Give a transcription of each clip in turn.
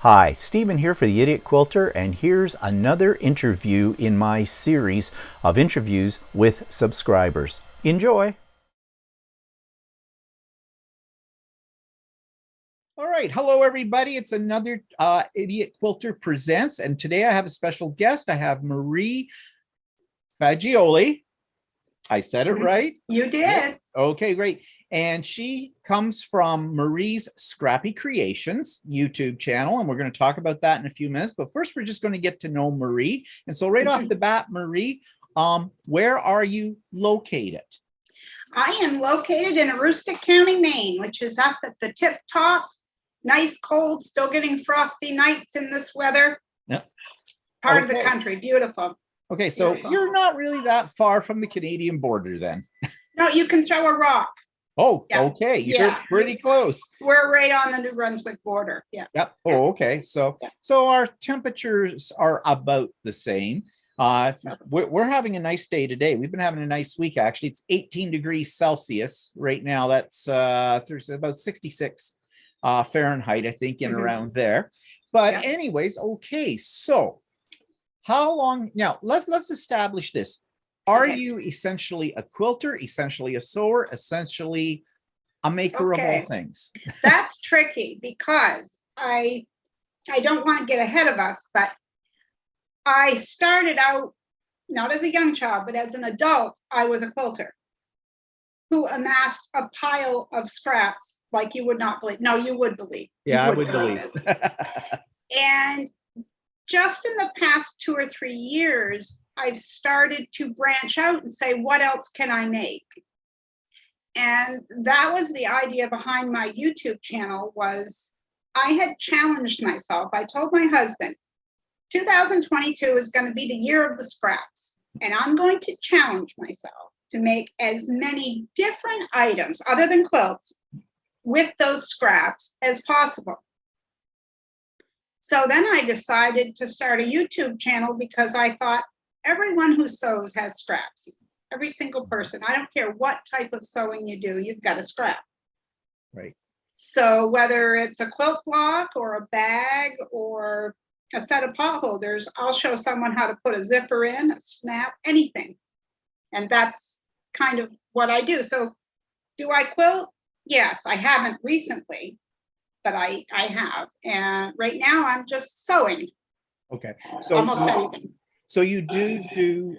Hi, Stephen here for the Idiot Quilter, and here's another interview in my series of interviews with subscribers. Enjoy! All right, hello everybody. It's another Idiot Quilter Presents, and today I have a special guest. I have Marie Faggiole. I said it right? You did. Yeah. Okay, great. And she comes from Marie's Scrappy Creations YouTube channel, and we're going to talk about that in a few minutes. But first, we're just going to get to know Marie. And so right off the bat, Marie, where are you located? I am located in Aroostook County, Maine, which is up at the tip top. Nice, cold, still getting frosty nights in this weather. Yeah. Part of the country. Beautiful. Okay, so you're not really that far from the Canadian border then. No, you can throw a rock. Oh, yeah. Okay. You're pretty close. We're right on the New Brunswick border. Yeah. Yep. Oh, okay. So our temperatures are about the same. We're having a nice day today. We've been having a nice week, actually. It's 18 degrees Celsius right now. That's there's about 66 Fahrenheit, I think, in around there. But anyways, okay. So how long now? Let's establish this. Are you essentially a quilter, essentially a sewer, essentially a maker of all things? That's tricky because I don't want to get ahead of us, but I started out not as a young child, but as an adult, I was a quilter who amassed a pile of scraps like you would not believe. No, you would believe. Yeah, I would believe it. And just in the past 2 or 3 years, I've started to branch out and say, what else can I make? And that was the idea behind my YouTube channel. Was I had challenged myself. I told my husband, 2022 is going to be the year of the scraps. And I'm going to challenge myself to make as many different items other than quilts with those scraps as possible. So then I decided to start a YouTube channel because I thought everyone who sews has scraps. Every single person. I don't care what type of sewing you do, you've got a scrap. Right. So whether it's a quilt block or a bag or a set of pot holders, I'll show someone how to put a zipper in, a snap, anything. And that's kind of what I do. So do I quilt? Yes, I haven't recently, but I have. And right now I'm just sewing. Okay. So almost anything. So you do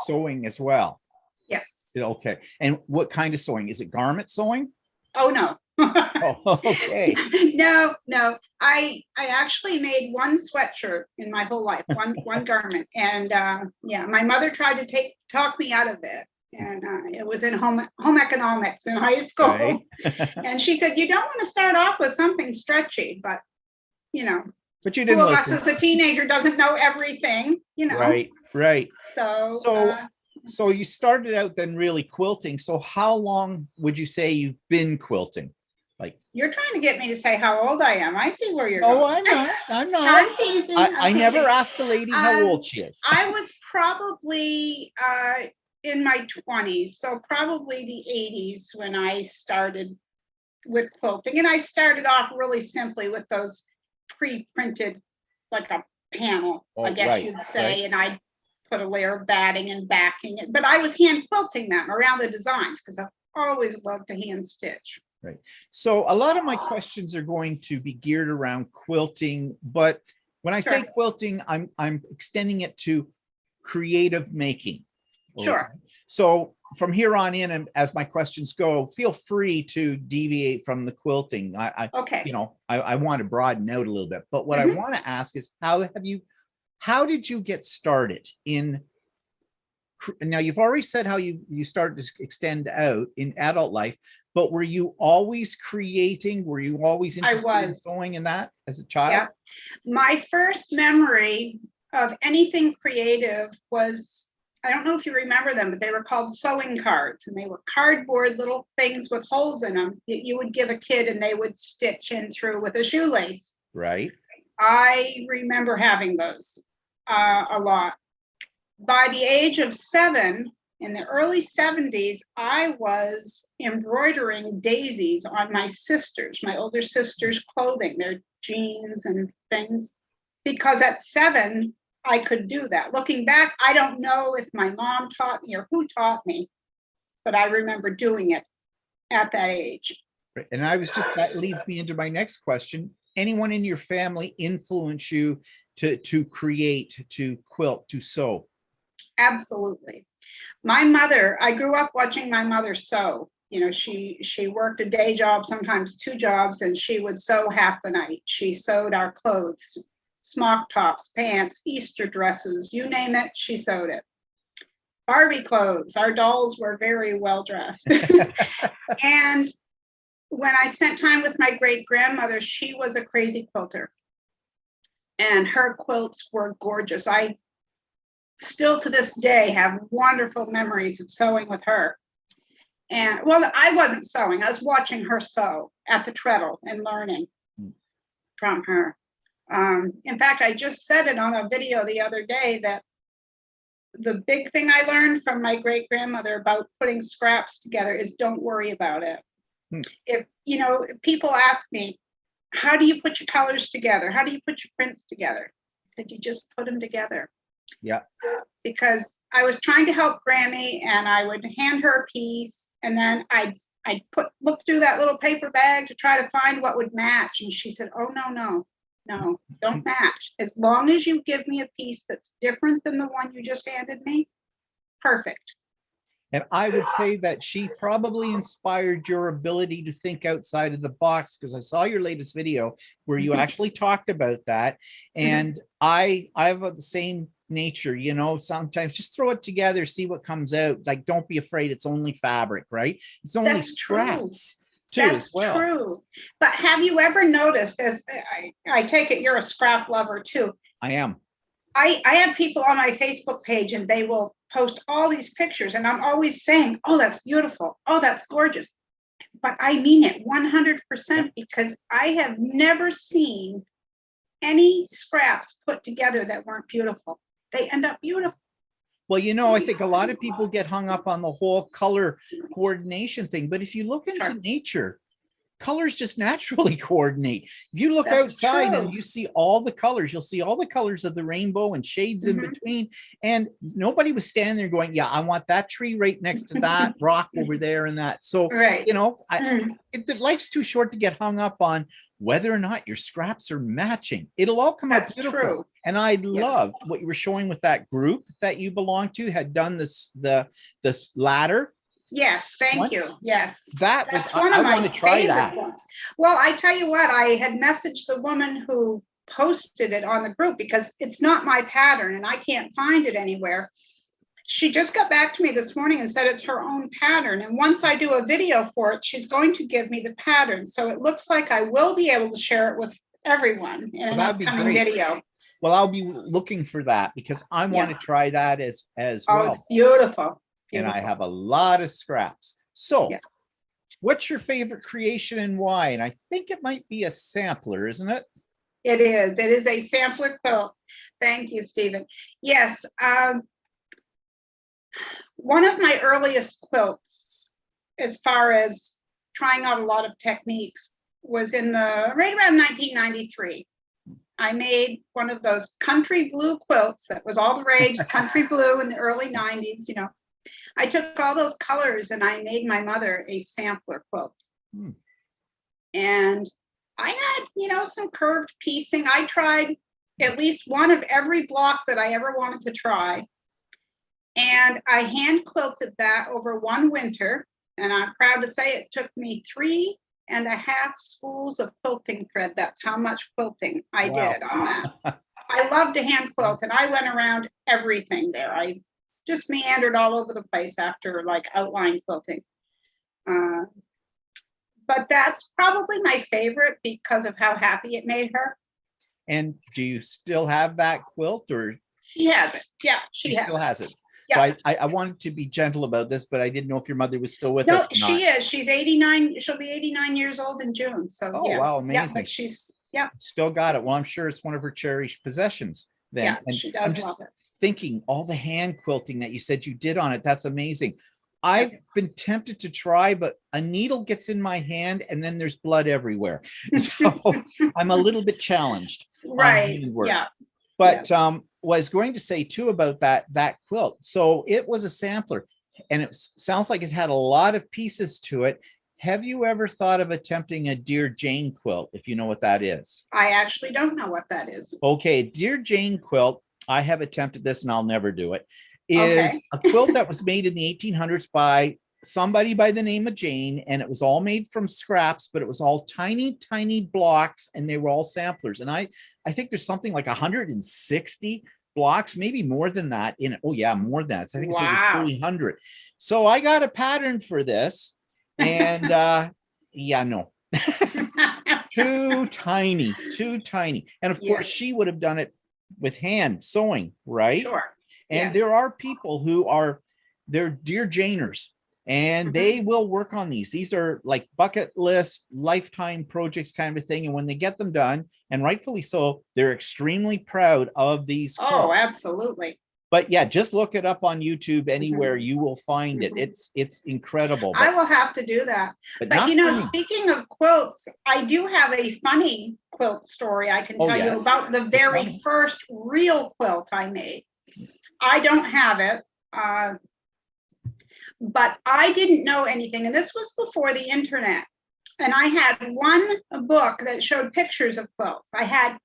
sewing as well? Yes. Okay. And what kind of sewing? Is it garment sewing? Oh, no. Oh, okay. No. I actually made one sweatshirt in my whole life, one garment. And my mother tried to talk me out of it. And it was in home economics in high school. Right. And she said, you don't want to start off with something stretchy, but But you didn't who of listen. us as a teenager doesn't know everything, Right. So you started out then really quilting. So how long would you say you've been quilting? Like, you're trying to get me to say how old I am. I see where you're going. Oh, I'm not. I'm teasing. I never asked a lady how old she is. I was probably in my 20s, so probably the 80s when I started with quilting. And I started off really simply with those pre-printed, like a panel, I guess you'd say, and I'd put a layer of batting and backing it. But I was hand quilting them around the designs because I've always loved to hand stitch. Right. So a lot of my questions are going to be geared around quilting, but when I say quilting, I'm extending it to creative making. Sure. So from here on in, and as my questions go, feel free to deviate from the quilting. I want to broaden out a little bit, but what I want to ask is how did you get started in? Now you've already said how you started to extend out in adult life, but were you always creating? Were you always interested in sewing in that as a child? Yeah. My first memory of anything creative was, I don't know if you remember them, but they were called sewing cards, and they were cardboard little things with holes in them that you would give a kid and they would stitch in through with a shoelace. Right. I remember having those a lot. By the age of 7, In the early 70s, I was embroidering daisies on my sisters, my older sisters' clothing, their jeans and things, because at 7, I could do that. Looking back, I don't know if my mom taught me or who taught me, but I remember doing it at that age. And that leads me into my next question. Anyone in your family influence you to create, to quilt, to sew? Absolutely. My mother, I grew up watching my mother sew. You know, she worked a day job, sometimes 2 jobs, and she would sew half the night. She sewed our clothes, smock tops, pants, Easter dresses, you name it, she sewed it. Barbie clothes, our dolls were very well dressed. And when I spent time with my great grandmother, she was a crazy quilter. And her quilts were gorgeous. I still to this day have wonderful memories of sewing with her. And well, I wasn't sewing, I was watching her sew at the treadle and learning from her. In fact, I just said it on a video the other day that the big thing I learned from my great grandmother about putting scraps together is don't worry about it. If you know, people ask me, how do you put your colors together? How do you put your prints together? I said, you just put them together. Yeah. Because I was trying to help Grammy, and I would hand her a piece, and then I'd look through that little paper bag to try to find what would match. And she said, oh, no, don't match. As long as you give me a piece that's different than the one you just handed me, perfect. And I would say that she probably inspired your ability to think outside of the box, because I saw your latest video where you actually talked about that. And I have the same nature, you know, sometimes just throw it together, see what comes out. Like, don't be afraid. It's only fabric, right? It's only scraps. That's true. But have you ever noticed, as I take it you're a scrap lover too? I am. I have people on my Facebook page, and they will post all these pictures, and I'm always saying, oh, that's beautiful. Oh, that's gorgeous. But I mean it 100%, because I have never seen any scraps put together that weren't beautiful. They end up beautiful. Well, you know, I think a lot of people get hung up on the whole color coordination thing. But if you look into nature, colors just naturally coordinate. If you look outside and you see all the colors, you'll see all the colors of the rainbow and shades in between. And nobody was standing there going, yeah, I want that tree right next to that rock over there and that. So, you know, life's too short to get hung up on whether or not your scraps are matching. It'll all come out beautiful. True. And I loved what you were showing with that group that you belong to, had done this ladder. Yes, thank you. Yes, that's one of my favorite ones. Well, I tell you what, I had messaged the woman who posted it on the group, because it's not my pattern and I can't find it anywhere. She just got back to me this morning and said it's her own pattern. And once I do a video for it, she's going to give me the pattern. So it looks like I will be able to share it with everyone in an upcoming video. Well, I'll be looking for that, because I want to try that as well. Oh, it's beautiful. And I have a lot of scraps. So what's your favorite creation and why? And I think it might be a sampler, isn't it? It is. It is a sampler quilt. Thank you, Stephen. Yes. One of my earliest quilts, as far as trying out a lot of techniques, was right around 1993. I made one of those country blue quilts that was all the rage, country blue in the early 90s, you know. I took all those colors and I made my mother a sampler quilt. And I had, you know, some curved piecing. I tried at least one of every block that I ever wanted to try. And I hand quilted that over one winter. And I'm proud to say it took me 3.5 spools of quilting thread. That's how much quilting I did on that. I love to hand quilt, and I went around everything there. I just meandered all over the place after like outline quilting. But that's probably my favorite because of how happy it made her. And do you still have that quilt, or? She has it. Yeah, she still has it. Yeah. So I wanted to be gentle about this, but I didn't know if your mother was still with us. No, she is. She's 89. She'll be 89 years old in June. So wow, amazing. Yeah, but she's still got it. Well, I'm sure it's one of her cherished possessions. then. Yeah, And she I'm does love just it. thinking all the hand quilting that you said you did on it. That's amazing. I've Yep. been tempted to try, but a needle gets in my hand and then there's blood everywhere. So I'm a little bit challenged on Right, handwork. yeah. But was going to say too about that quilt. So it was a sampler, and it sounds like it had a lot of pieces to it. Have you ever thought of attempting a Dear Jane quilt, if you know what that is? I actually don't know what that is. Okay, Dear Jane quilt, I have attempted this and I'll never do it, Okay. is a quilt that was made in the 1800s by somebody by the name of Jane, and it was all made from scraps, but it was all tiny, tiny blocks, and they were all samplers. And I think there's something like 160 blocks, maybe more than that in it. Oh yeah, more than that. I think it's over Wow. 300. So I got a pattern for this, and yeah, no. Too tiny, too tiny. And of course, Yes. she would have done it with hand sewing, right? Sure. And Yes. there are people who are, they're Dear Janers, and they will work on these. These are like bucket list, lifetime projects kind of thing. And when they get them done, and rightfully so, they're extremely proud of these Oh, quilts. absolutely. But yeah, just look it up on YouTube anywhere, you will find it. It's incredible. I will have to do that. But you know, speaking of quilts, I do have a funny quilt story I can tell you about the very first real quilt I made. I don't have it, but I didn't know anything. And this was before the internet. And I had one book that showed pictures of quilts. I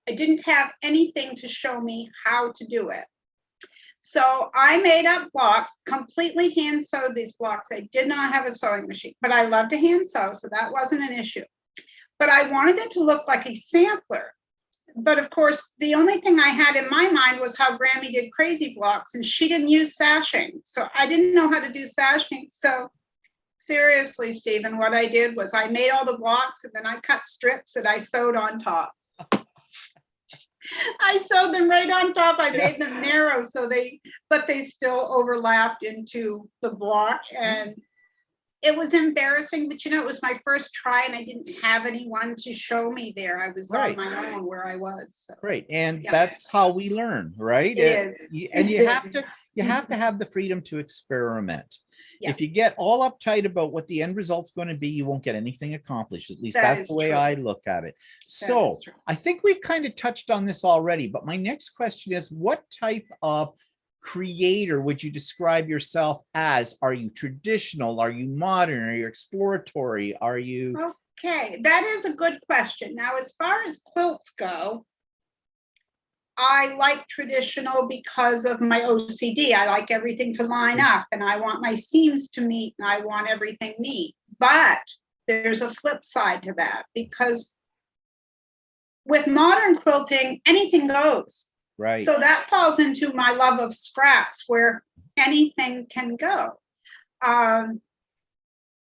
didn't have anything to show me how to do it. So I made up blocks, completely hand sewed these blocks. I did not have a sewing machine, but I love to hand sew, so that wasn't an issue. But I wanted it to look like a sampler. But of course, the only thing I had in my mind was how Grammy did crazy blocks, and she didn't use sashing. So I didn't know how to do sashing. So seriously, Stephen, what I did was I made all the blocks and then I cut strips that I sewed on top. I sewed them right on top. I made them narrow but they still overlapped into the block. And it was embarrassing, but you know, it was my first try and I didn't have anyone to show me there. I was on my own where I was. So. Right. And that's how we learn, right? It is. And you have to have the freedom to experiment. Yeah. If you get all uptight about what the end result's going to be, you won't get anything accomplished. At least that's the way I look at it. So I think we've kind of touched on this already, but my next question is, what type of creator would you describe yourself as? Are you traditional? Are you modern? Are you exploratory? Are you? Okay, that is a good question. Now, as far as quilts go, I like traditional because of my OCD. I like everything to line up and I want my seams to meet and I want everything neat. But there's a flip side to that, because with modern quilting, anything goes. Right. So that falls into my love of scraps where anything can go.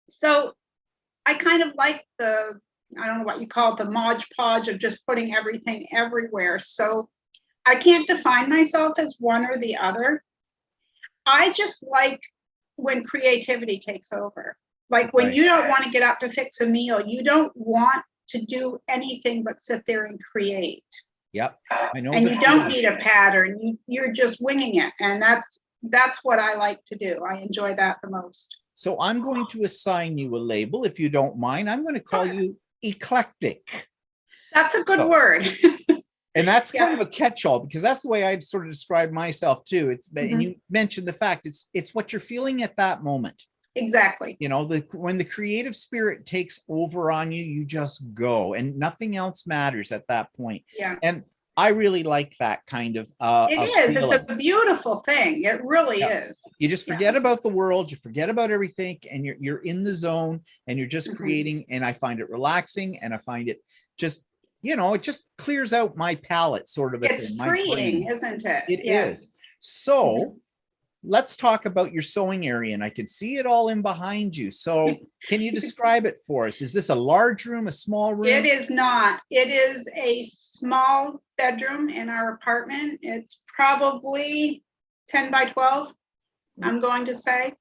So I kind of like I don't know what you call it, the Mod Podge of just putting everything everywhere. So I can't define myself as one or the other. I just like when creativity takes over. Like when you don't want to get up to fix a meal, you don't want to do anything but sit there and create. Yep. I know. And you don't need a pattern. You're just winging it. And that's what I like to do. I enjoy that the most. So I'm going to assign you a label, if you don't mind. I'm going to call you eclectic. That's a good word. And that's kind of a catch-all, because that's the way I'd sort of describe myself too. It's and you mentioned the fact it's what you're feeling at that moment. Exactly. You know, when the creative spirit takes over on you, you just go, and nothing else matters at that point. Yeah. And I really like that kind of it is. Feeling. It's a beautiful thing. It really is. You just forget about the world, you forget about everything, and you're in the zone and you're just creating. And I find it relaxing, and I find it just, you know, it just clears out my palate, sort of. It's freeing, isn't it? It is. So let's talk about your sewing area, and I can see it all in behind you. So can you describe it for us? Is this a large room, a small room? It is not. It is a small bedroom in our apartment. It's probably 10 by 12, I'm going to say.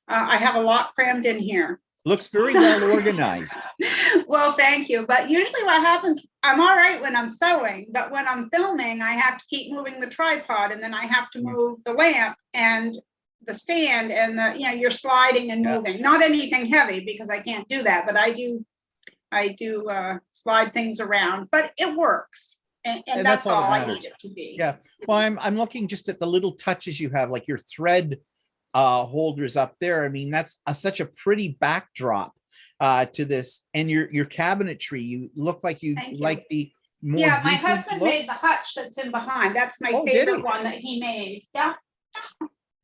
I have a lot crammed in here. Looks very So- well organized. Well, thank you. But usually what happens, I'm all right when I'm sewing, but when I'm filming, I have to keep moving the tripod, and then I have to move the lamp and the stand, and the, you're sliding and moving. Not anything heavy, because I can't do that, but I do slide things around, but it works. And that's all that all I matters. need it to be. Yeah. Well, I'm looking just at the little touches you have, like your thread holders up there. I mean, that's such a pretty backdrop to this, and your cabinetry. You look like you Thank you. like the more. Yeah, my vintage husband look. made the hutch that's in behind. That's my Oh, did he? favorite one that he made. Yeah.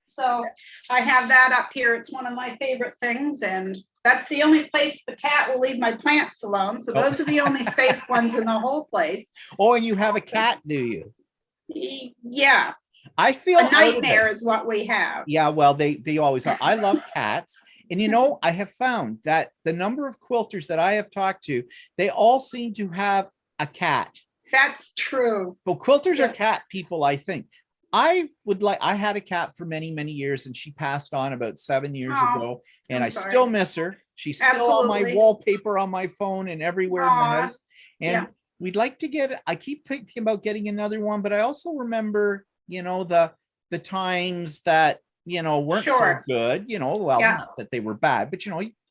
So I have that up here. It's one of my favorite things, and that's the only place the cat will leave my plants alone. So those are the only safe ones in the whole place. Oh, and you have a cat, do you? Yeah, I feel a out of nightmare it. is what we have. Yeah, well, they always are. I love cats. And I have found that the number of quilters that I have talked to, they all seem to have a cat. That's true. So quilters are cat people, I think. I had a cat for many, many years, and she passed on about 7 years ago. And I'm I sorry. still miss her. She's still on my Absolutely. wallpaper on my phone and everywhere in the Aw, house. And we'd like to I keep thinking about getting another one, but I also remember, the times that, weren't so Sure. good, well, not that they were bad, but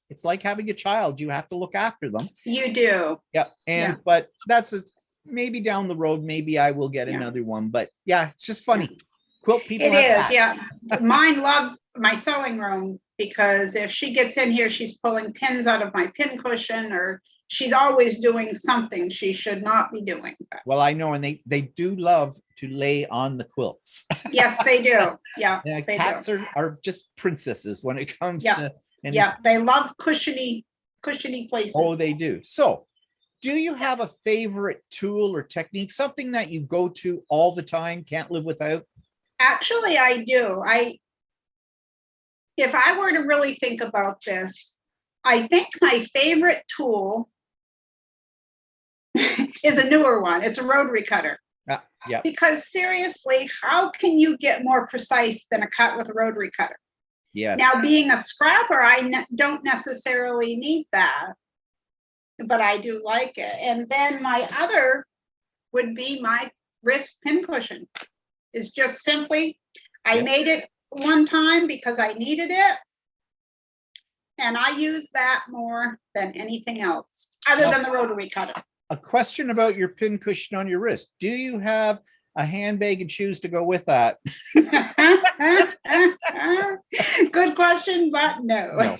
it's like having a child. You have to look after them. You do. Yeah. But that's maybe down the road, maybe I will get another one. But yeah, it's just funny. Quilt people. It is, yeah. Mine loves my sewing room, because if she gets in here, she's pulling pins out of my pin cushion, or she's always doing something she should not be doing. Well, I know, and they do love to lay on the quilts. Yes, they do. Yeah, they cats do. are just princesses when it comes Yeah. to. Yeah, they love cushiony places. Oh, they do. So, do you have a favorite tool or technique, something that you go to all the time, can't live without? Actually, I do. If I were to really think about this, I think my favorite tool is a newer one. It's a rotary cutter. Yeah. Because seriously, how can you get more precise than a cut with a rotary cutter? Yes. Now, being a scrapper, I don't necessarily need that, but I do like it. And then my other would be my wrist pin cushion. It's just simply, I made it one time because I needed it, and I use that more than anything else, other than the rotary cutter. A question about your pin cushion on your wrist. Do you have a handbag and shoes to go with that? Good question, but no.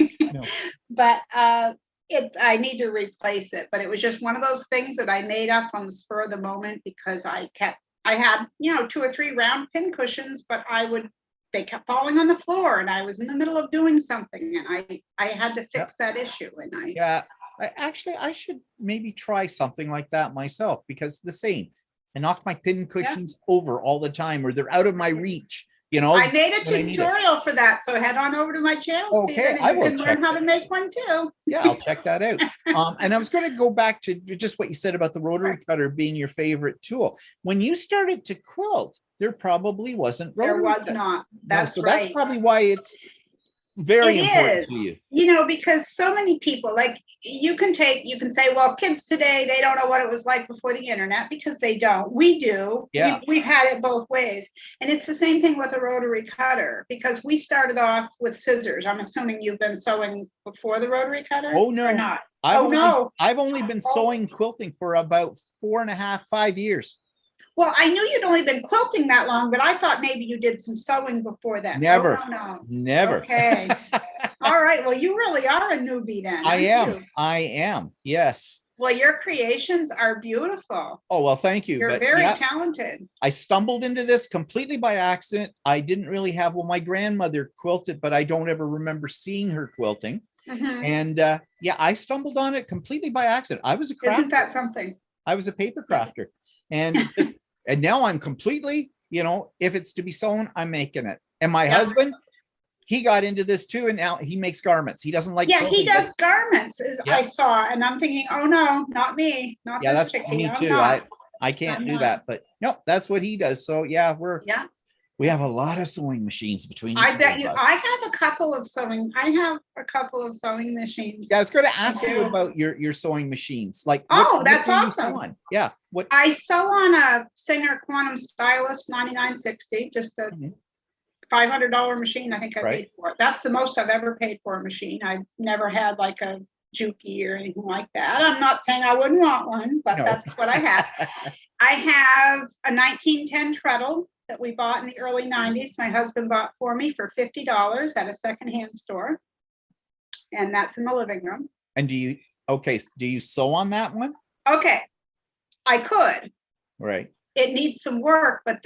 But I need to replace it. But it was just one of those things that I made up on the spur of the moment, because I had 2 or 3 round pin cushions, but they kept falling on the floor, and I was in the middle of doing something, and I had to fix that issue. And I should maybe try something like that myself, because the same. I knock my pin cushions over all the time, or they're out of my reach. I made a tutorial for that, so head on over to my channel, Stephen, and you can learn how to make one too. Yeah, I'll check that out. And I was going to go back to just what you said about the rotary cutter being your favorite tool. When you started to quilt, there probably wasn't rotary. There was not. That's right. That's probably why it's very important to you. Because so many people, like, you can say, well, kids today, they don't know what it was like before the internet, because they don't. We do. Yeah. We've had it both ways. And it's the same thing with a rotary cutter, because we started off with scissors. I'm assuming you've been sewing before the rotary cutter? Oh, no. Or not? I've only been sewing quilting for about 4.5, 5 years. Well, I knew you'd only been quilting that long, but I thought maybe you did some sewing before that. Never. No. Never. Okay. All right. Well, you really are a newbie then. I am. Yes. Well, your creations are beautiful. Oh, well, thank you. You're very talented. I stumbled into this completely by accident. I didn't really have, my grandmother quilted, but I don't ever remember seeing her quilting. Mm-hmm. And I stumbled on it completely by accident. I was a crafter. Isn't that something? I was a paper crafter. And now I'm completely, if it's to be sewn, I'm making it. And my husband, he got into this too, and now he makes garments. He doesn't like. Yeah, he does garments, I saw, and I'm thinking, oh no, not me, not this. That's me too. I can't do that, but no, that's what he does. So yeah, We have a lot of sewing machines between the I two bet of you, us. I have a couple of sewing machines. Yeah, I was going to ask you do. about your sewing machines. Like, Oh, what that's do you awesome. sew on? Yeah, what? I sew on a Singer Quantum Stylus 9960, just a Mhm. $500 machine I think I Right. paid for it. That's the most I've ever paid for a machine. I've never had like a Juki or anything like that. I'm not saying I wouldn't want one, but No. that's what I have. I have a 1910 treadle that we bought in the early 90s. My husband bought for me for $50 at a secondhand store. And that's in the living room. And do you sew on that one? Okay, I could. Right. It needs some work, but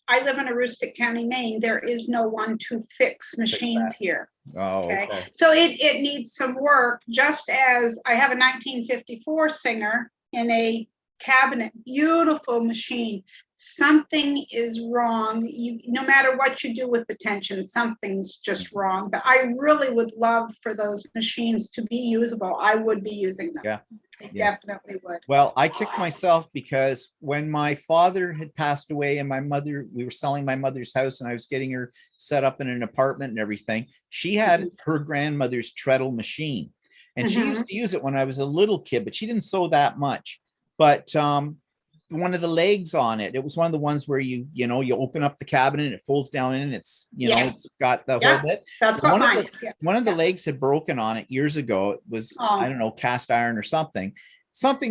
I live in Aroostook County, Maine. There is no one to fix machines here. Oh, Okay. okay. So it needs some work, just as I have a 1954 Singer in a cabinet, beautiful machine. Something is wrong. No matter what you do with the tension, something's just wrong. But I really would love for those machines to be usable. I would be using them. Yeah. I Yeah. definitely would. Well, I kicked myself because when my father had passed away and we were selling my mother's house and I was getting her set up in an apartment and everything, she had her grandmother's treadle machine. And she used to use it when I was a little kid, but she didn't sew that much. But one of the legs on it was one of the ones where you open up the cabinet and it folds down in, and it's it's got the whole bit. That's what mine is. Yeah. One of the legs had broken on it years ago. It was, I don't know, cast iron or something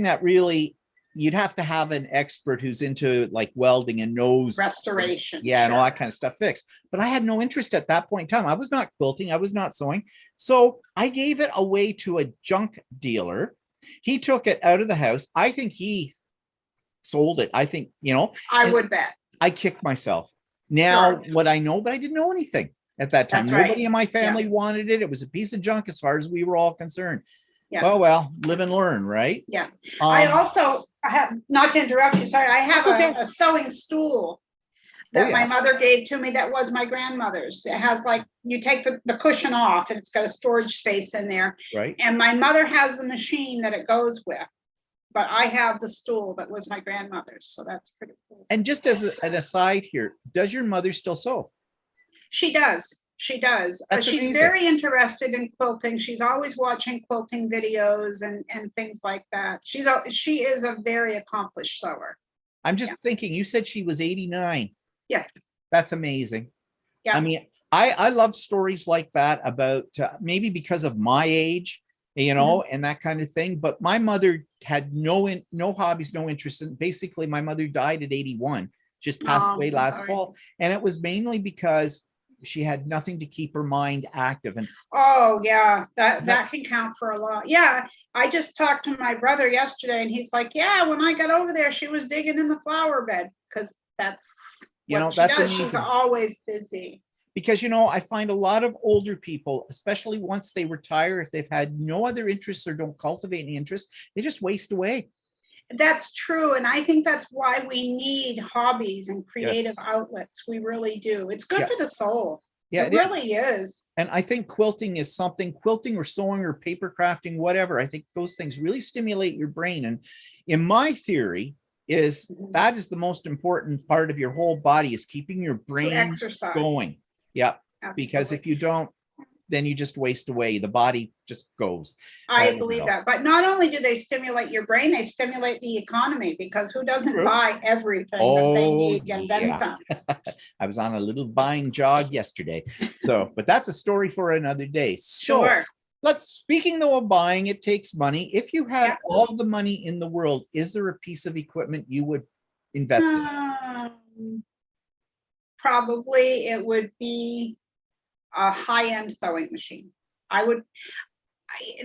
that really, you'd have to have an expert who's into like welding and knows restoration. Yeah. And all that kind of stuff fixed. But I had no interest at that point in time. I was not quilting. I was not sewing. So I gave it away to a junk dealer. He took it out of the house. I think he sold it. I think, I would bet. I kicked myself. Now, what I know, but I didn't know anything at that time. That's Nobody right. in my family wanted it. It was a piece of junk as far as we were all concerned. Yeah. Oh, well, live and learn, right? Yeah. I have, not to interrupt you, sorry, I have That's a sewing stool that my mother gave to me that was my grandmother's. It has like, you take the cushion off and it's got a storage space in there. Right. And my mother has the machine that it goes with, but I have the stool that was my grandmother's. So that's pretty cool. And just as an aside here, does your mother still sew? She does. She does. She's amazing. very interested in quilting. She's always watching quilting videos and things like that. She is a very accomplished sewer. I'm just thinking, you said she was 89. Yes. That's amazing. Yeah. I mean, I love stories like that about maybe because of my age, and that kind of thing. But my mother had no hobbies, no interest in. Basically, my mother died at 81, just passed away last fall. And it was mainly because she had nothing to keep her mind active. And that can count for a lot. Yeah. I just talked to my brother yesterday and he's like, yeah, when I got over there, she was digging in the flower bed, because that's what she does. She's always busy. Because, I find a lot of older people, especially once they retire, if they've had no other interests or don't cultivate any interests, they just waste away. That's true. And I think that's why we need hobbies and creative outlets. We really do. It's good for the soul. Yeah, it really is. And I think quilting or sewing or paper crafting, whatever. I think those things really stimulate your brain. And in my theory, that is the most important part of your whole body, is keeping your brain going. Yeah. Absolutely. Because if you don't, then you just waste away. The body just goes. I believe that. But not only do they stimulate your brain, they stimulate the economy, because who doesn't buy everything that they need and then some? I was on a little buying jog yesterday. But that's a story for another day. Sure. Speaking though of buying, it takes money. If you had all the money in the world, is there a piece of equipment you would invest in? Probably it would be a high-end sewing machine.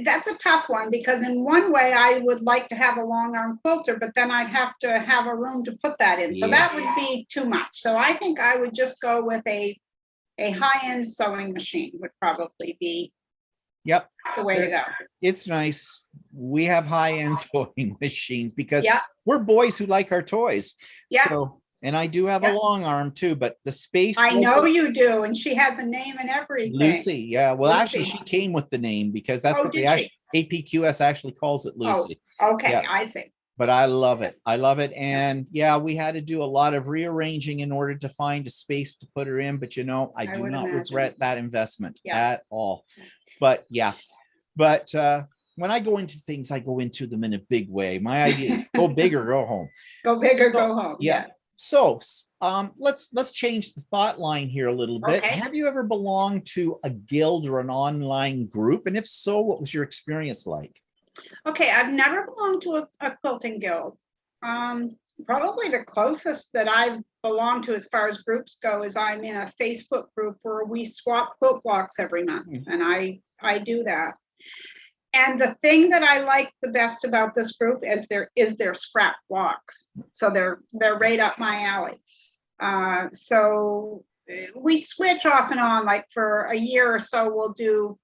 That's a tough one, because in one way I would like to have a long arm quilter, but then I'd have to have a room to put that in. So that would be too much. So I think I would just go with a high-end sewing machine would probably be the way to go. It's nice. We have high-end sewing machines because we're boys who like our toys. So, and I do have a long arm too, but the space. I know you do. And she has a name and everything. Lucy. Yeah. Well, actually she came with the name, because that's what the APQS actually calls it, Lucy. Oh, okay. I see. but I love it. I love it. And yeah, we had to do a lot of rearranging in order to find a space to put her in. But you know, I do would not imagine. regret that investment Yeah. at all. But yeah, but when I go into things, I go into them in a big way. My idea is go big or go home. Go big or So, go home. yeah. So let's change the thought line here a little bit. Okay. Have you ever belonged to a guild or an online group? And if so, what was your experience like? Okay, I've never belonged to a quilting guild. Probably the closest that I've belonged to as far as groups go is I'm in a Facebook group where we swap quilt blocks every month, and I do that. And the thing that I like the best about this group is their scrap blocks. So they're right up my alley. So we switch off and on, like for a year or so we'll do,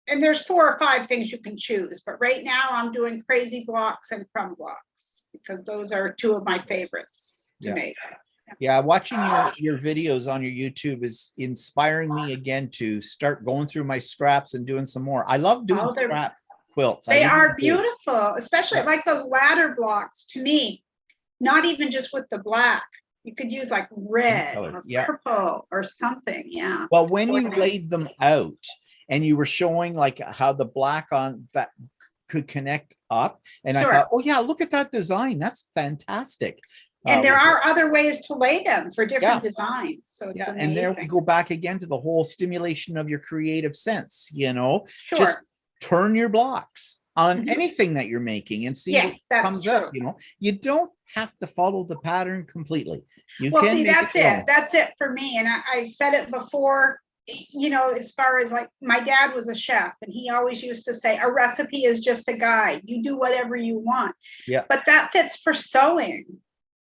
and there's 4 or 5 things you can choose, but right now I'm doing crazy blocks and crumb blocks because those are 2 of my favorites to make. Yeah, watching your videos on your YouTube is inspiring me again to start going through my scraps and doing some more. I love doing scrap quilts. They are beautiful, especially like those ladder blocks to me, not even just with the black. You could use like red or purple or something. Yeah. Well, when you laid them out and you were showing like how the black on that could connect up, and I thought, oh yeah, look at that design. That's fantastic. And there are other ways to lay them for different designs. So it's amazing. And there we go back again to the whole stimulation of your creative sense, you know, just turn your blocks on anything that you're making and see what comes up. You know, you don't have to follow the pattern completely. You can see, that's it. That's it for me. And I've said it before, you know, as far as like my dad was a chef and he always used to say a recipe is just a guide. You do whatever you want. Yeah. But that fits for sewing.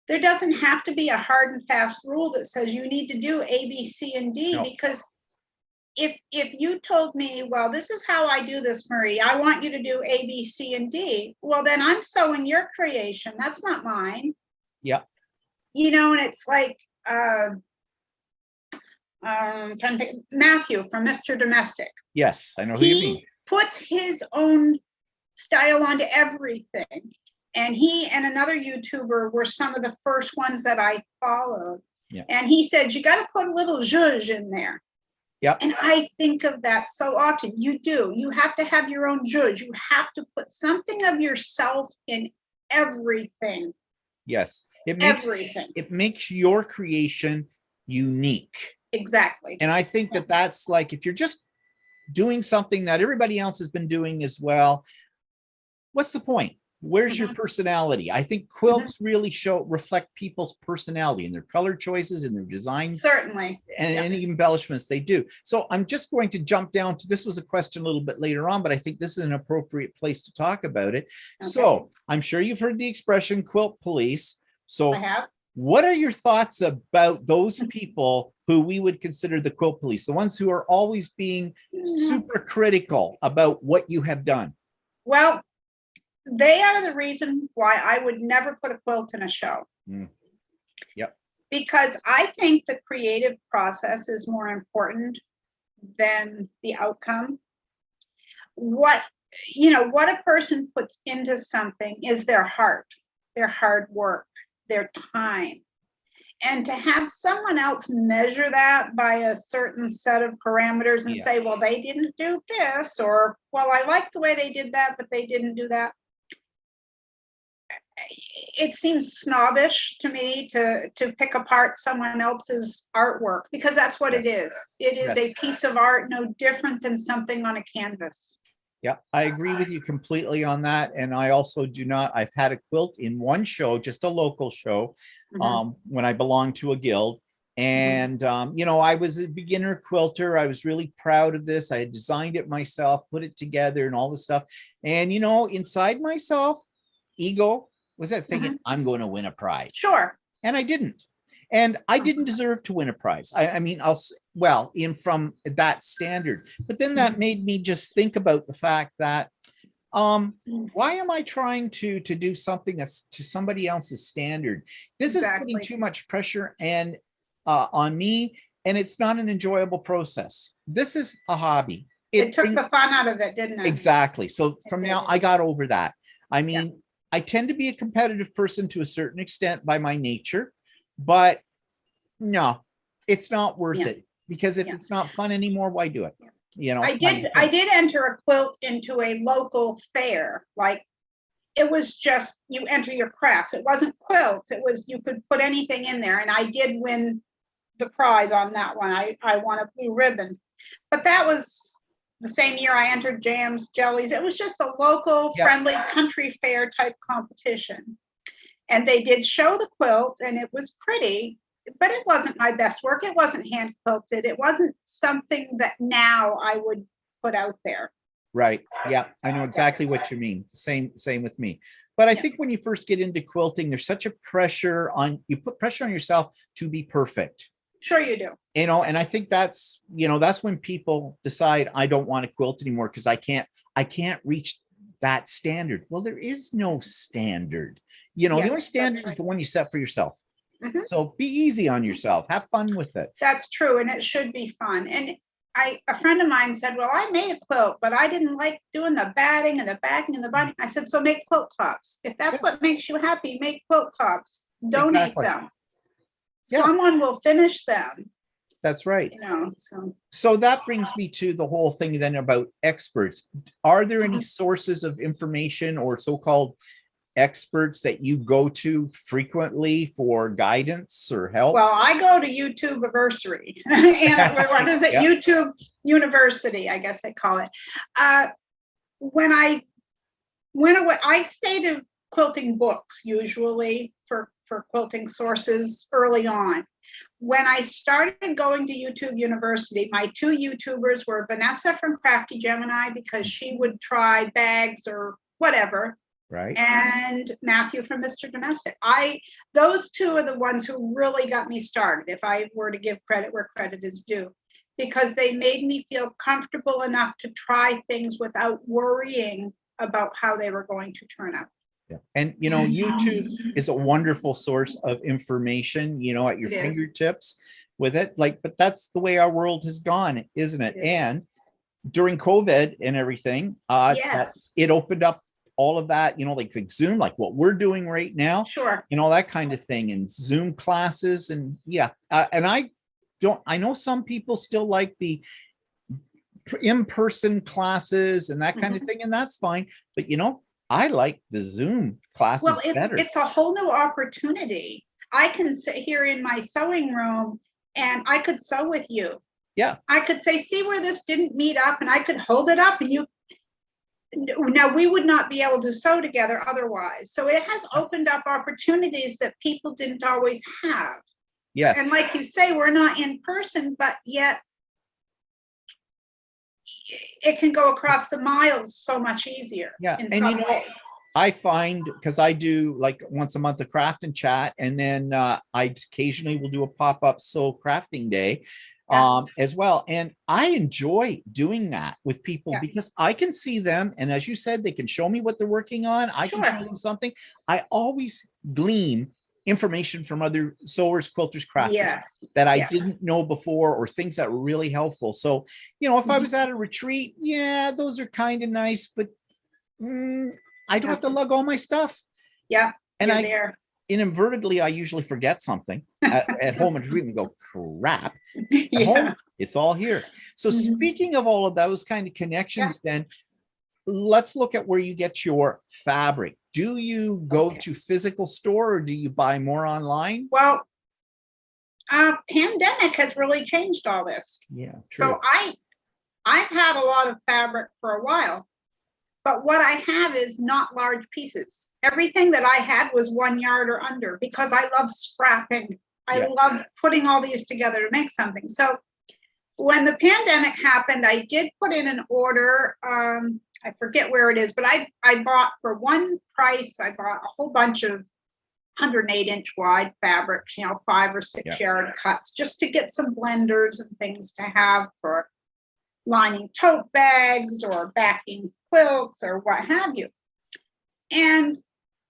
There doesn't have to be a hard and fast rule that says you need to do A, B, C, and D, because if you told me, well, this is how I do this, Marie, I want you to do A, B, C, and D. Well, then I'm sewing your creation. That's not mine. Yeah. You know, and it's like, trying to think, Matthew from Mr. Domestic. Yes, I know who you mean. He puts his own style onto everything. And he and another YouTuber were some of the first ones that I followed. Yeah. And he said, you got to put a little zhuzh in there. Yeah. And I think of that so often. You do. You have to have your own zhuzh. You have to put something of yourself in everything. Yes. It makes your creation unique. Exactly. And I think that that's like, if you're just doing something that everybody else has been doing as well, what's the point? Where's your personality? I think quilts really reflect people's personality and their color choices and their design. Certainly. And any embellishments they do. So I'm just going to jump down to, this was a question a little bit later on, but I think this is an appropriate place to talk about it. Okay. So I'm sure you've heard the expression quilt police. So I have. What are your thoughts about those people who we would consider the quilt police, the ones who are always being super critical about what you have done? Well, they are the reason why I would never put a quilt in a show. Yep. Because I think the creative process is more important than the outcome. What a person puts into something is their heart, their hard work, their time. And to have someone else measure that by a certain set of parameters and say, well, they didn't do this, or, well, I like the way they did that, but they didn't do that. It seems snobbish to me to pick apart someone else's artwork, because that's what it is. It is a piece of art, no different than something on a canvas. Yeah, I agree with you completely on that. And I also do not, I've had a quilt in one show, just a local show, when I belonged to a guild. And, you know, I was a beginner quilter. I was really proud of this. I had designed it myself, put it together and all this stuff. And, you know, inside myself, ego was that thinking, I'm going to win a prize. Sure. And I didn't. And I didn't deserve to win a prize. I mean, from that standard. But then that made me just think about the fact that, why am I trying to do something that's to somebody else's standard? This is putting too much pressure and on me, and it's not an enjoyable process. This is a hobby. It took the fun out of it, didn't it? Exactly. So from now, I got over that. I mean, I tend to be a competitive person to a certain extent by my nature, but no, it's not worth Yeah. it, because if Yeah. it's not fun anymore, why do it? You know, I did enter a quilt into a local fair. Like, it was just, you enter your crafts. It wasn't quilts. It was, you could put anything in there. And I did win the prize on that one. I won a blue ribbon, but that was the same year I entered jams, jellies. It was just a local Yep. friendly country fair type competition. And they did show the quilt, and it was pretty, but it wasn't my best work. It wasn't hand quilted. It wasn't something that now I would put out there. Right. Yeah, I know exactly what you mean. Same with me. But I think when you first get into quilting, there's such a pressure on you, put pressure on yourself to be perfect. Sure you do. You know, and I think that's, you know, that's when people decide I don't want to quilt anymore because I can't reach that standard. Well, there is no standard. You know, the only standard is the one you set for yourself. Mhm. So be easy on yourself. Have fun with it. That's true, and it should be fun. And a friend of mine said, well, I made a quilt, but I didn't like doing the batting and the backing and the binding. I said, so make quilt tops. If that's what makes you happy, make quilt tops. Donate Exactly. them. Yeah. Someone will finish them. That's right. You know, so that brings me to the whole thing then about experts. Are there any sources of information or so-called experts that you go to frequently for guidance or help? Well, I go to YouTube Anniversary. And what is it? Yep. YouTube University, I guess they call it. When I went away, I stayed in quilting books usually for quilting sources early on. When I started going to YouTube University, my two YouTubers were Vanessa from Crafty Gemini, because she would try bags or whatever. Right. And Matthew from Mr. Domestic. Those two are the ones who really got me started, if I were to give credit where credit is due, because they made me feel comfortable enough to try things without worrying about how they were going to turn out. Yeah. And you know, YouTube is a wonderful source of information, you know, at your fingertips with it. Like, but that's the way our world has gone, isn't it? And during COVID and everything, it opened up all of that, you know, like Zoom, like what we're doing right now, you know, that kind of thing, and Zoom classes. And and I know some people still like the in-person classes and that kind of thing, and that's fine. But you know, I like the Zoom classes better. It's a whole new opportunity. I can sit here in my sewing room and I could sew with you. Yeah. I could say, see where this didn't meet up, and I could hold it up, and you. Now, we would not be able to sew together otherwise. So it has opened up opportunities that people didn't always have. Yes. And like you say, we're not in person, but yet it can go across the miles so much easier. Yeah. In and some you know, ways. I find, because I do like once a month a craft and chat, and then I occasionally will do a pop-up sew crafting day as well. And I enjoy doing that with people because I can see them. And as you said, they can show me what they're working on. I can show them something. I always glean information from other sewers, quilters, crafters that I didn't know before, or things that were really helpful. So, you know, if I was at a retreat, those are kind of nice, but I don't have to lug all my stuff. Yeah. And inadvertently, I usually forget something at home and retreat and go, crap. At home, it's all here. So speaking of all of those kind of connections, then let's look at where you get your fabric. Do you go to physical store, or do you buy more online? Well, pandemic has really changed all this. Yeah, true. So I've had a lot of fabric for a while, but what I have is not large pieces. Everything that I had was 1 yard or under, because I love scrapping. I love putting all these together to make something. So when the pandemic happened, I did put in an order. I forget where it is, but I bought for one price. I bought a whole bunch of 108-inch wide fabrics, you know, 5 or 6 yard cuts, just to get some blenders and things to have for lining tote bags or backing quilts or what have you. And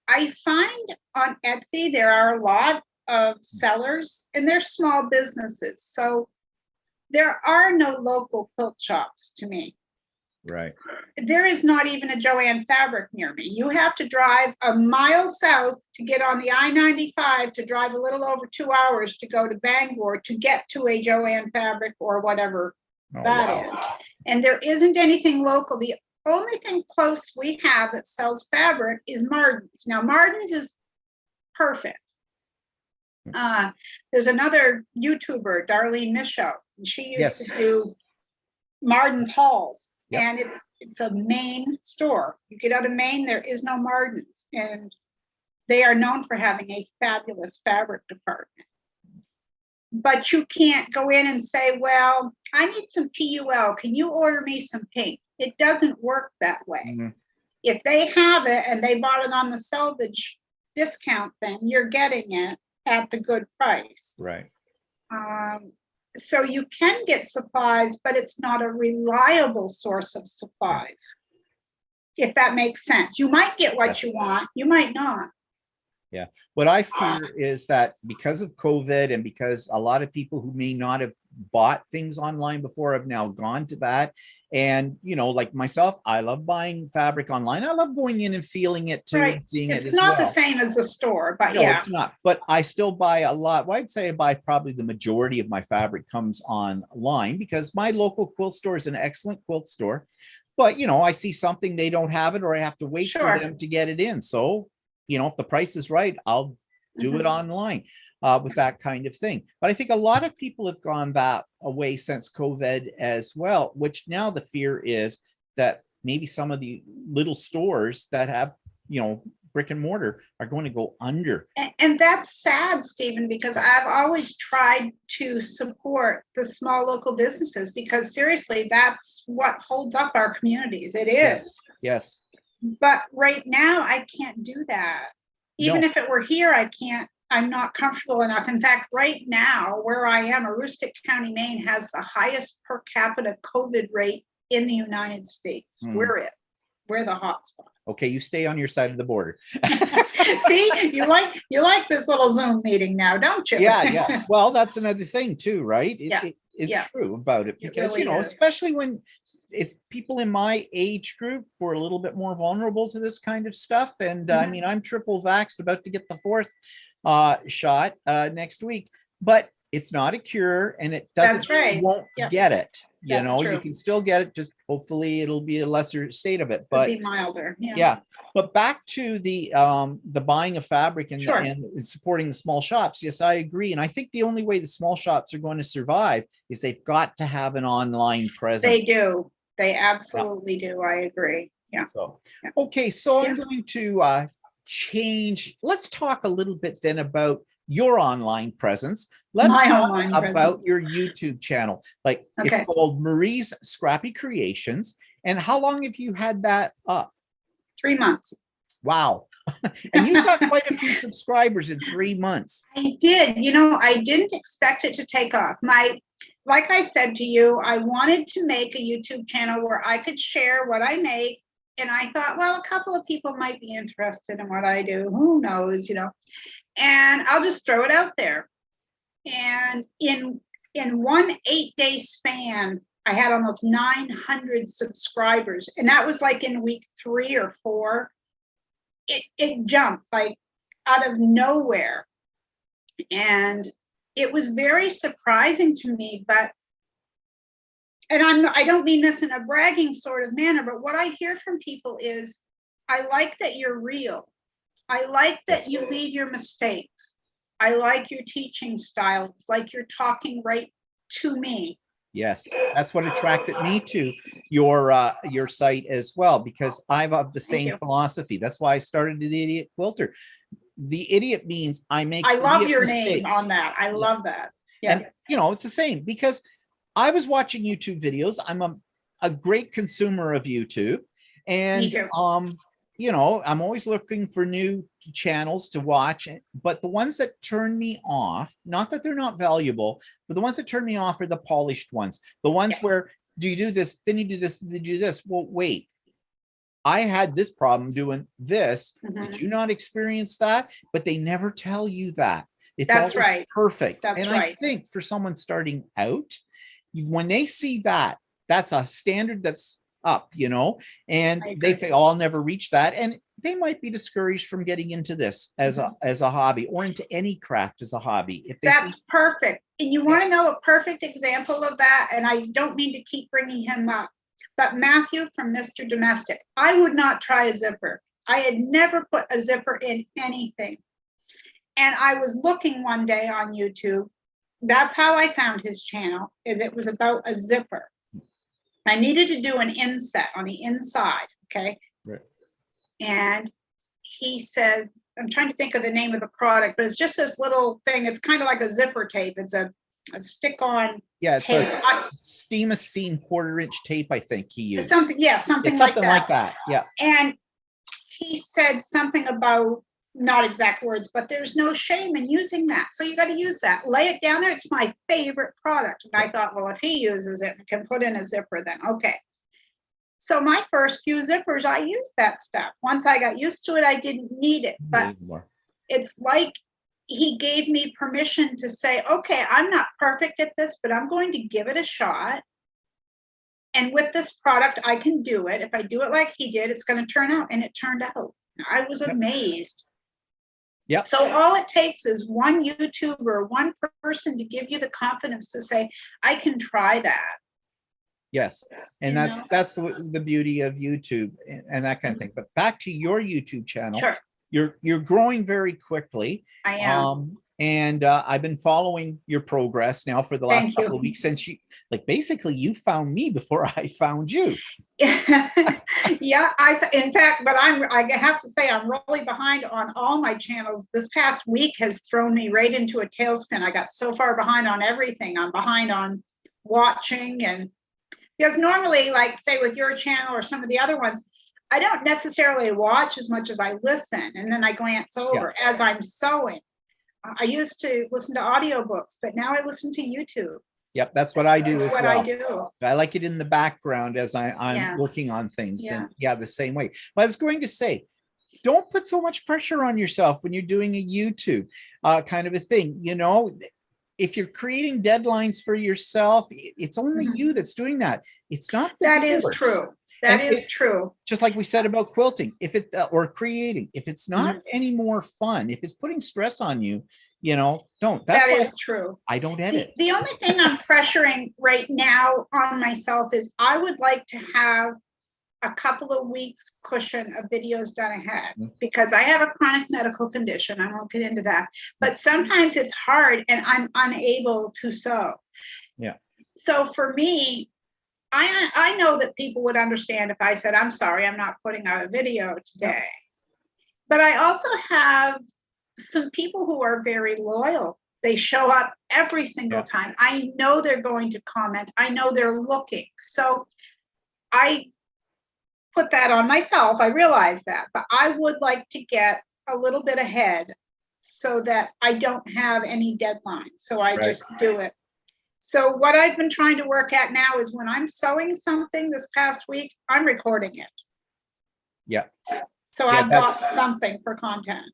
I find on Etsy there are a lot of sellers, and they're small businesses. So there are no local quilt shops to me. Right. There is not even a Joanne Fabric near me. You have to drive a mile south to get on the I-95, to drive a little over 2 hours to go to Bangor to get to a Joanne Fabric or whatever that is. And there isn't anything local. The only thing close we have that sells fabric is Martin's. Now, Martin's is perfect. There's another YouTuber, Darlene Michaud, and she used to do Martin's hauls. Yep. And it's a Maine store. You get out of Maine, there is no Martin's, and they are known for having a fabulous fabric department. But you can't go in and say, well, I need some PUL. Can you order me some pink? It doesn't work that way. Mm-hmm. If they have it and they bought it on the selvage discount thing, you're getting it at the good price. Right. So you can get supplies, but it's not a reliable source of supplies, if that makes sense. You might get what you want, you might not. Yeah. What I fear is that because of COVID and because a lot of people who may not have bought things online before have now gone to that. And, you know, like myself, I love buying fabric online. I love going in and feeling it too, and seeing it as well. It's not the same as the store, but no, it's not. But I still buy a lot. Well, I'd say I buy probably the majority of my fabric comes online because my local quilt store is an excellent quilt store. But, you know, I see something, they don't have it, or I have to wait for them to get it in. So, you know, if the price is right, I'll do it online with that kind of thing. But I think a lot of people have gone that away since COVID as well, which now the fear is that maybe some of the little stores that have, you know, brick and mortar are going to go under. And that's sad, Stephen, because I've always tried to support the small local businesses, because seriously, that's what holds up our communities. It is. Yes. But right now, I can't do that. Even if it were here, I can't. I'm not comfortable enough. In fact, right now, where I am, Aroostook County, Maine, has the highest per capita COVID rate in the United States. We're the hot spot. Okay, you stay on your side of the border. See, you like this little Zoom meeting now, don't you? Yeah. Well, that's another thing too, right? It's true about it, because really you know, is. especially when it's people in my age group who are a little bit more vulnerable to this kind of stuff. And I mean, I'm triple vaxxed, about to get the 4th shot next week, but it's not a cure, and it doesn't won't get it. You know, you can still get it, just hopefully it'll be a lesser state of it, but it'll be milder. But back to the buying of fabric and supporting the small shops. Yes, I agree. And I think the only way the small shops are going to survive is they've got to have an online presence. They do. They absolutely do. I agree. Yeah. So, okay. So I'm going to change. Let's talk a little bit then about your online presence. Let's talk about your YouTube channel. Like it's called Marie's Scrappy Creations. And how long have you had that up? 3 months. Wow. And you've got quite a few subscribers in 3 months. I did. You know, I didn't expect it to take off. Like I said to you, I wanted to make a YouTube channel where I could share what I make. And I thought, well, a couple of people might be interested in what I do. Who knows, you know? And I'll just throw it out there. And in one 8-day span, I had almost 900 subscribers. And that was like in week 3 or 4. It jumped like out of nowhere. And it was very surprising to me, and I don't mean this in a bragging sort of manner, but what I hear from people is, I like that you're real. I like that you leave your mistakes. I like your teaching style. It's like you're talking right to me. Yes, that's what attracted me to your site as well, because I'm of the same philosophy. That's why I started the Idiot Quilter. The idiot means I love your mistakes. name on that. I love that. Yeah. And you know, it's the same, because I was watching YouTube videos. I'm a great consumer of YouTube, and you know, I'm always looking for new channels to watch, but the ones that turn me off, not that they're not valuable, but the ones that turn me off are the polished ones. The ones where, do you do this, then you do this, then you do this. Well, wait, I had this problem doing this. Did you not experience that? But they never tell you that. It's always perfect. That's and I think for someone starting out, when they see that, that's a standard that's up, you know, and I they agree. think, oh, I'll never reach that. And they might be discouraged from getting into this as a hobby, or into any craft as a hobby. If they think, That's perfect. And you want to know a perfect example of that? And I don't mean to keep bringing him up, but Matthew from Mr. Domestic, I would not try a zipper. I had never put a zipper in anything. And I was looking one day on YouTube. That's how I found his channel, is it was about a zipper. I needed to do an inset on the inside, okay? right. And he said, I'm trying to think of the name of the product, but it's just this little thing. It's kind of like a zipper tape. It's a stick-on Yeah, it's tape. a steam-a-seam 1/4-inch tape, I think he used. Something, yeah, something like that. Yeah. And he said something about, not exact words, but there's no shame in using that. So you got to use that. Lay it down there. It's my favorite product. And I thought, well, if he uses it and can put in a zipper, then okay. So my first few zippers, I used that stuff. Once I got used to it, I didn't need it. But it's like he gave me permission to say, okay, I'm not perfect at this, but I'm going to give it a shot. And with this product, I can do it. If I do it like he did, it's going to turn out. And it turned out. I was amazed. Yeah. So all it takes is one YouTuber, one person to give you the confidence to say, I can try that. Yes. And that's the beauty of YouTube and that kind of thing. But back to your YouTube channel. Sure. You're growing very quickly. I am. And I've been following your progress now for the last couple of weeks, since basically you found me before I found you. Yeah, in fact, but I have to say I'm really behind on all my channels. This past week has thrown me right into a tailspin. I got so far behind on everything. I'm behind on watching, and because normally, like say with your channel or some of the other ones, I don't necessarily watch as much as I listen, and then I glance over as I'm sewing. I used to listen to audiobooks, but now I listen to YouTube. Yep, that's what I do as well. I do. I like it in the background as I'm working on things. And the same way. But I was going to say, don't put so much pressure on yourself when you're doing a YouTube kind of a thing. You know, if you're creating deadlines for yourself, it's only you that's doing that. It's not that is true. That is true. Just like we said about quilting, if it or creating, if it's not any more fun, if it's putting stress on you, you know, don't. That is true. I don't edit. The only thing I'm pressuring right now on myself is I would like to have a couple of weeks cushion of videos done ahead, because I have a chronic medical condition. I won't get into that, but sometimes it's hard and I'm unable to sew. Yeah. So for me, I know that people would understand if I said, I'm sorry, I'm not putting out a video today. But I also have some people who are very loyal. They show up every single time. I know they're going to comment. I know they're looking. So I put that on myself. I realize that. But I would like to get a little bit ahead so that I don't have any deadlines. So I just do it. So what I've been trying to work at now is when I'm sewing something this past week, I'm recording it. Yeah. So I've got something for content.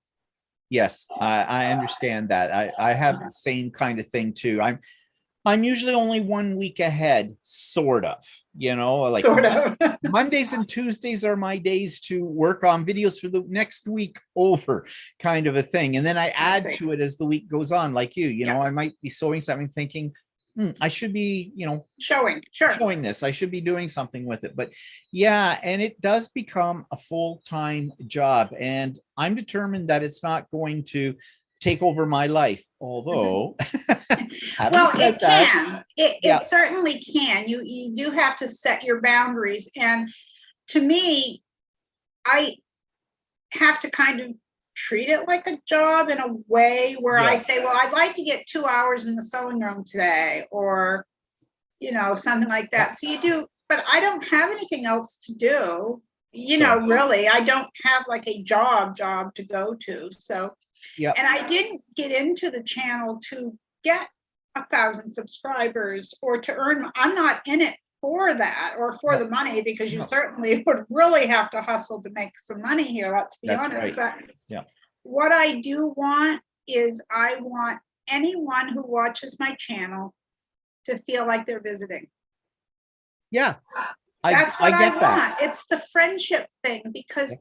Yes, I understand that. I have the same kind of thing too. I'm usually only 1 week ahead, sort of, you know, like Mondays and Tuesdays are my days to work on videos for the next week over, kind of a thing. And then I add to it as the week goes on, like you know, I might be sewing something thinking, I should be, you know, showing this. I should be doing something with it. But yeah, and it does become a full-time job. And I'm determined that it's not going to take over my life, although well, it can. It certainly can. You do have to set your boundaries. And to me, I have to kind of treat it like a job in a way where I say, well, I'd like to get 2 hours in the sewing room today, or, you know, something like that. So you do, but I don't have anything else to do, you know, really. I don't have like a job to go to. So, and I didn't get into the channel to get 1,000 subscribers or to earn. I'm not in it for that or for the money, because you certainly would really have to hustle to make some money here, let's be honest. But what I do want is I want anyone who watches my channel to feel like they're visiting. Yeah, That's what I I get that. want. It's the friendship thing, because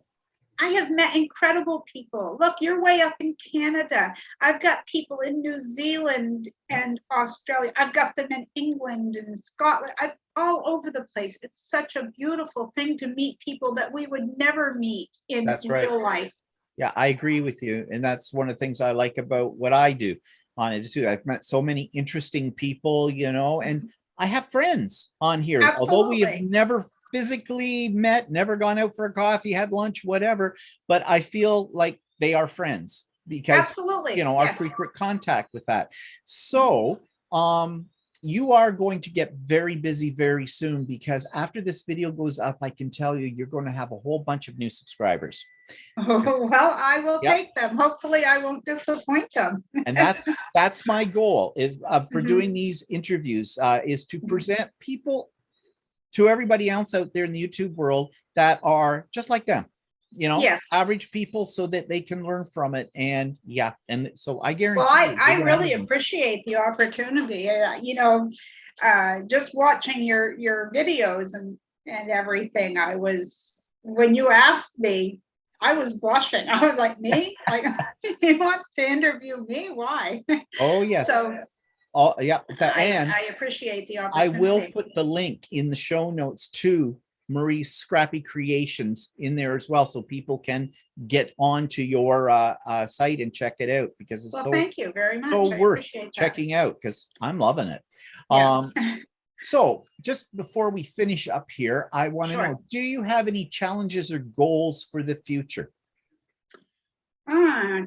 I have met incredible people. Look, you're way up in Canada. I've got people in New Zealand and Australia. I've got them in England and Scotland. I'm all over the place. It's such a beautiful thing to meet people that we would never meet in That's right. real life. Yeah, I agree with you. And that's one of the things I like about what I do on it too. I've met so many interesting people, you know, and I have friends on here, although we have Absolutely. never physically met, never gone out for a coffee, had lunch, whatever, but I feel like they are friends because, Absolutely. you know, our Yes. frequent contact with that. So, you are going to get very busy very soon, because after this video goes up, I can tell you, you're going to have a whole bunch of new subscribers. Oh, well, I will Yep. take them. Hopefully I won't disappoint them. And that's my goal is for Mhm. doing these interviews, is to present people to everybody else out there in the YouTube world that are just like them, you know, Yes. average people, so that they can learn from it. And yeah, and so I guarantee Well, you, I you're gonna have really a good- appreciate the opportunity. You know, just watching your videos and everything. I was, when you asked me, I was blushing. I was like, me? Like, he wants to interview me? Why? Oh yes. So Oh yeah. And I appreciate the I will opportunity. put the link in the show notes to Marie's Scrappy Creations in there as well, so people can get onto your site and check it out, because it's Well, so thank you very much. so I worth appreciate that. checking out, because I'm loving it. Yeah. So just before we finish up here, I want to Sure. know, do you have any challenges or goals for the future?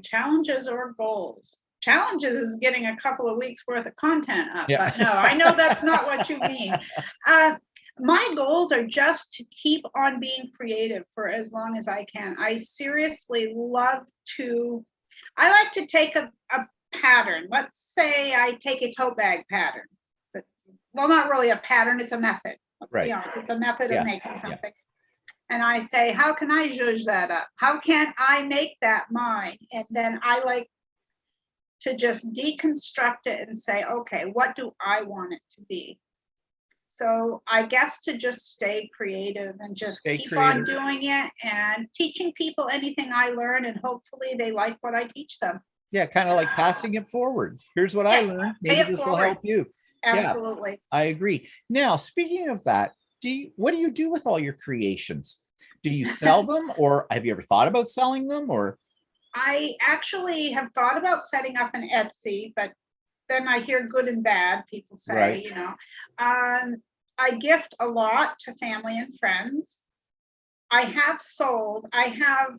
Challenges or goals? Challenges is getting a couple of weeks worth of content up, Yeah. but no, I know that's not what you mean. My goals are just to keep on being creative for as long as I can. I seriously love to, I like to take a pattern. Let's say I take a tote bag pattern. Well, not really a pattern, it's a method. Let's be Right. honest, it's a method Yeah, of making yeah. something. And I say, how can I zhuzh that up? How can I make that mine? And then I like to just deconstruct it and say, okay, what do I want it to be? So I guess to just stay creative and just Stay keep on creative. doing it and teaching people anything I learn, and hopefully they like what I teach them. Yeah, kind of like passing it forward. Here's what I Yes, learned. pay Maybe it this will forward. help you. Absolutely. I agree. Now, speaking of that, what do you do with all your creations? Do you sell them, or have you ever thought about selling them, or? I actually have thought about setting up an Etsy, but then I hear good and bad, people say, Right. you know. I gift a lot to family and friends. I have sold, I have,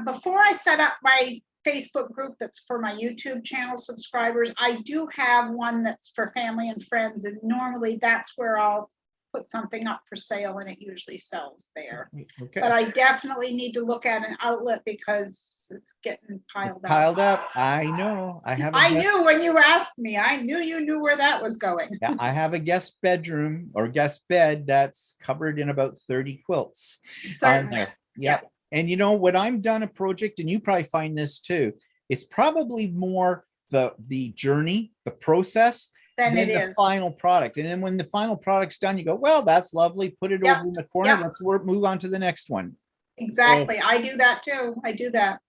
before I set up my Facebook group that's for my YouTube channel subscribers, I do have one that's for family and friends, and normally that's where I'll put something up for sale, and it usually sells there. Okay. But I definitely need to look at an outlet because it's getting It's piled piled up. I know. I have. I knew when you asked me, I knew you knew where that was going. Yeah, I have a guest bedroom or guest bed that's covered in about 30 quilts on Certainly. there. Yeah. And you know, when I'm done a project, and you probably find this too, it's probably more the journey, the process, Then than it the is. final product. And then when the final product's done, you go, well, that's lovely. Put it Yep, over in the corner. yep. Let's move on to the next one. Exactly. I do that too. I do that.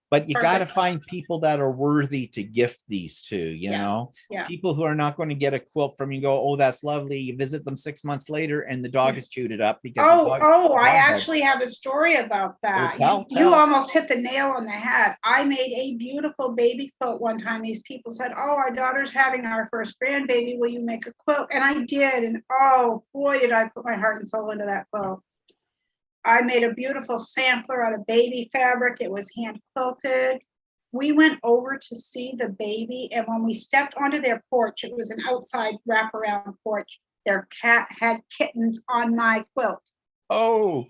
But you got to Perfect. find people that are worthy to gift these to, you Yeah, know, yeah. people who are not going to get a quilt from you and go, oh, that's lovely. You visit them 6 months later and the dog has chewed it up because I actually have a story about that. Well, You tell. almost hit the nail on the head. I made a beautiful baby quilt one time. These people said, oh, our daughter's having our first grandbaby. Will you make a quilt? And I did. And oh boy, did I put my heart and soul into that quilt. I made a beautiful sampler out of baby fabric. It was hand quilted. We went over to see the baby, and when we stepped onto their porch, it was an outside wraparound porch. Their cat had kittens on my quilt. Oh,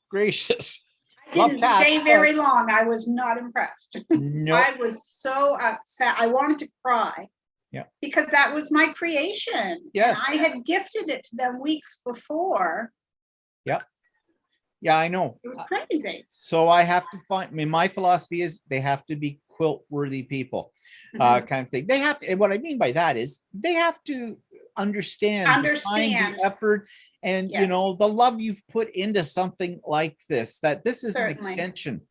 gracious. I didn't stay very long. I was not impressed. No. I was so upset. I wanted to cry. Yeah. Because that was my creation. Yes. And I had gifted it to them weeks before. Yep. Yeah, I know. It was crazy. So I have to find, I mean, my philosophy is they have to be quilt worthy people, kind of thing. They have, and what I mean by that is they have to understand the time, the effort, and you Yes. know, the love you've put into something like this, that this is an Certainly. extension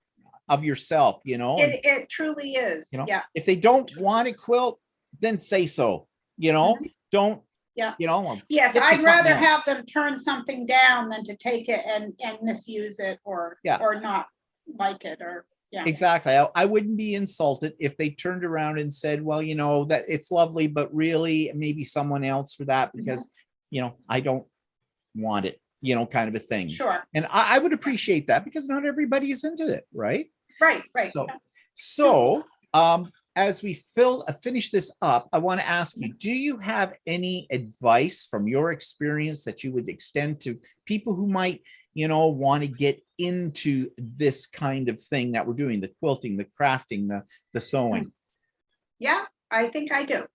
of yourself, you know, and It truly is. you know, Yeah. if they don't want a quilt, then say so, you know, don't, Yeah. you know, Yes, get to I'd something rather else. have them turn something down than to take it and misuse it or Yeah. not like it or yeah. Exactly. I wouldn't be insulted if they turned around and said, well, you know, that it's lovely, but really maybe someone else for that, because, you know, I don't want it, you know, kind of a thing. Sure. And I would appreciate that, because not everybody is into it, right? Right. So as we finish this up, I want to ask you, do you have any advice from your experience that you would extend to people who might, you know, want to get into this kind of thing that we're doing, the quilting, the crafting, the sewing? Yeah, I think I do.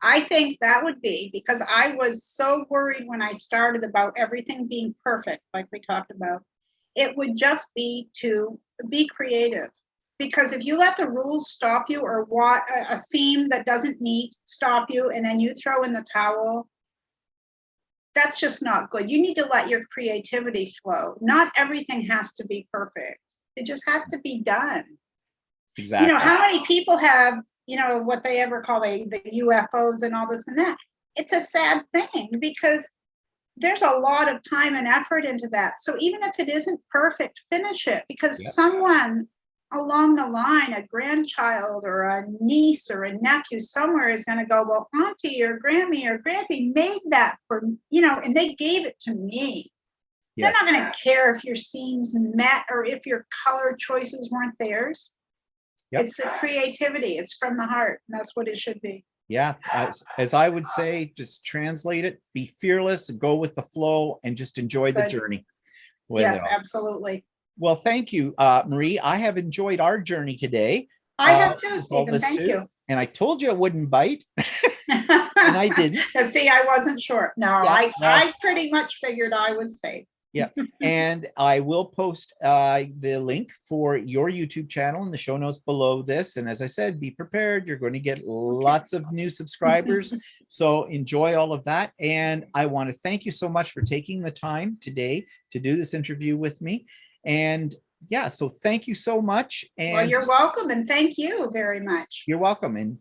I think that would be, because I was so worried when I started about everything being perfect, like we talked about. It would just be to be creative. Because if you let the rules stop you, or what a seam that doesn't meet stop you, and then you throw in the towel, that's just not good. You need to let your creativity flow. Not everything has to be perfect. It just has to be done. Exactly. You know, how many people have, you know, what they ever call the UFOs and all this and that? It's a sad thing, because there's a lot of time and effort into that. So even if it isn't perfect, finish it, because someone along the line, a grandchild or a niece or a nephew somewhere, is going to go, well, auntie or Grammy or Grampy made that for, you know, and they gave it to me. They're not going to care if your seams met or if your color choices weren't theirs. It's the creativity. It's from the heart. And that's what it should be. Yeah, as I would say, just translate it, be fearless, go with the flow, and just enjoy the journey. Yes, absolutely. Well, thank you, Marie. I have enjoyed our journey today. I have too, Stephen. Thank you. And I told you I wouldn't bite, and I didn't. See, I wasn't sure. No, I pretty much figured I was safe. Yeah, and I will post the link for your YouTube channel in the show notes below this. And as I said, be prepared. You're going to get lots of new subscribers. So enjoy all of that. And I want to thank you so much for taking the time today to do this interview with me. And yeah, so thank you so much. And well, you're welcome. And thank you very much. You're welcome. And